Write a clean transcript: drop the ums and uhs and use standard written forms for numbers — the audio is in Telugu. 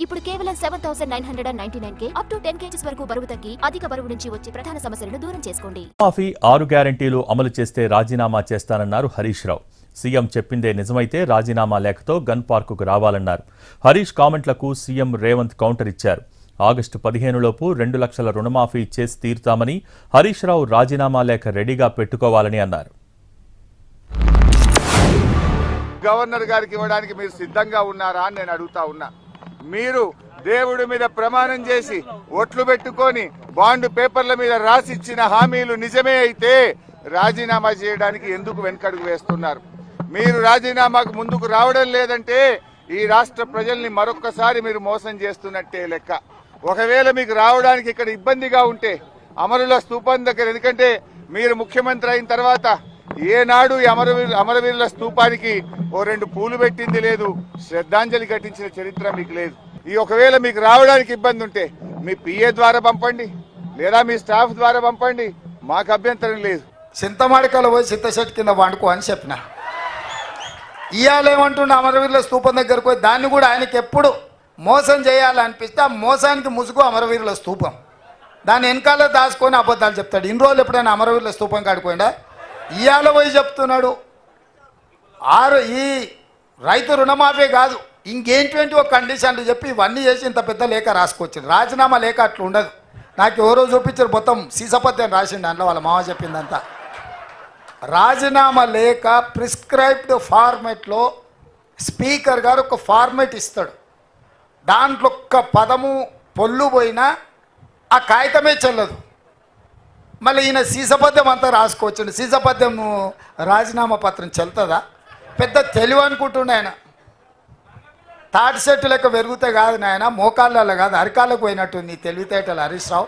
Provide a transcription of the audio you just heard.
ఇప్పుడు కేవలం 7,999 అప్ టు 10 kgs వరకు బరువు తగ్గి అధిక బరువు నుంచి వచ్చే ప్రధాన సమస్యలను దూరం చేసుకోండి. మాఫీ 6 గ్యారెంటీలు అమలు చేస్తే రాజీనామా చేస్తానన్నారు హరీష్ రావు. సీఎం చెప్పిందే నిజమైతే రాజీనామా లేఖతో గన్ పార్కుకు రావాలన్నారు. హరీష్ కామెంట్లకు సీఎం రేవంత్ కౌంటర్ ఇచ్చారు. ఆగస్టు 15లోపు 2 లక్షల రుణమాఫీ చేసి తీరుతామని, హరీష్ రావు రాజీనామా లేఖ రెడీగా పెట్టుకోవాలని అన్నారు. గవర్నర్ గారికి ఇవ్వడానికి మీరు సిద్ధంగా ఉన్నారా అని నేను అడుగుతా ఉన్నా. మీరు దేవుడి మీద ప్రమాణం చేసి ఓట్లు పెట్టుకొని బాండ్ పేపర్ల మీద రాసిచ్చిన హామీలు నిజమే అయితే రాజీనామా చేయడానికి ఎందుకు వెనకడుగు వేస్తున్నారు? మీరు రాజీనామాకు ముందుకు రావడం లేదంటే ఈ రాష్ట్ర ప్రజల్ని మరొక్కసారి మీరు మోసం చేస్తున్నట్టే లెక్క. ఒకవేళ మీకు రావడానికి ఇక్కడ ఇబ్బందిగా ఉంటే అమరుల స్తూపం దగ్గర, ఎందుకంటే మీరు ముఖ్యమంత్రి అయిన తర్వాత ఏనాడు ఈ అమరవీరుల స్తూపానికి ఓ 2 పూలు పెట్టింది లేదు, శ్రద్ధాంజలి ఘటించిన చరిత్ర మీకు లేదు. ఈ ఒకవేళ మీకు రావడానికి ఇబ్బంది ఉంటే మీ పిఏ ద్వారా పంపండి, లేదా మీ స్టాఫ్ ద్వారా పంపండి, మాకు అభ్యంతరం లేదు. చింతమాడికలో పోయి చింతచెట్టు కింద వండుకో అని చెప్పిన. ఇవాళేమంటుండే అమరవీరుల స్తూపం దగ్గరకు పోయి దాన్ని కూడా ఆయనకి ఎప్పుడు మోసం చేయాలనిపిస్తే ఆ మోసానికి ముసుగు అమరవీరుల స్తూపం. దాన్ని వెనకాల దాచుకొని అబద్ధాలు చెప్తాడు. ఇన్ని రోజులు ఎప్పుడైనా అమరవీరుల స్తూపం కాడిపోయిందా? ఇవాళ పోయి చెప్తున్నాడు ఈ రైతు రుణమాఫీ కాదు ఇంకేంటి ఒక కండిషన్లు చెప్పి ఇవన్నీ చేసి ఇంత పెద్ద లేఖ రాసుకొచ్చింది. రాజీనామా లేఖ అట్లా ఉండదు. నాకు ఎవరో చూపించారు, మొత్తం సీసపత్యం రాసిండు దాంట్లో, వాళ్ళ మామ చెప్పిందంతా. రాజీనామా లేఖ ప్రిస్క్రైబ్డ్ ఫార్మెట్లో స్పీకర్ గారు ఒక ఫార్మెట్ ఇస్తాడు. దాంట్లో ఒక్క పదము పొల్లు పోయినా ఆ కాగితమే చెల్లదు. మళ్ళీ ఈయన సీసపద్యం అంతా రాసుకోవచ్చండి. సీసపద్యం రాజీనామా పత్రం చెల్తుందా? పెద్ద తెలివి అనుకుంటుండే ఆయన. తాటి చెట్టు లెక్క పెరుగుతే కాదు నాయన, మోకాళ్ళలో కాదు అరికాళ్ళకు పోయినట్టు నీ తెలివితేటలు హరీష్ రావు.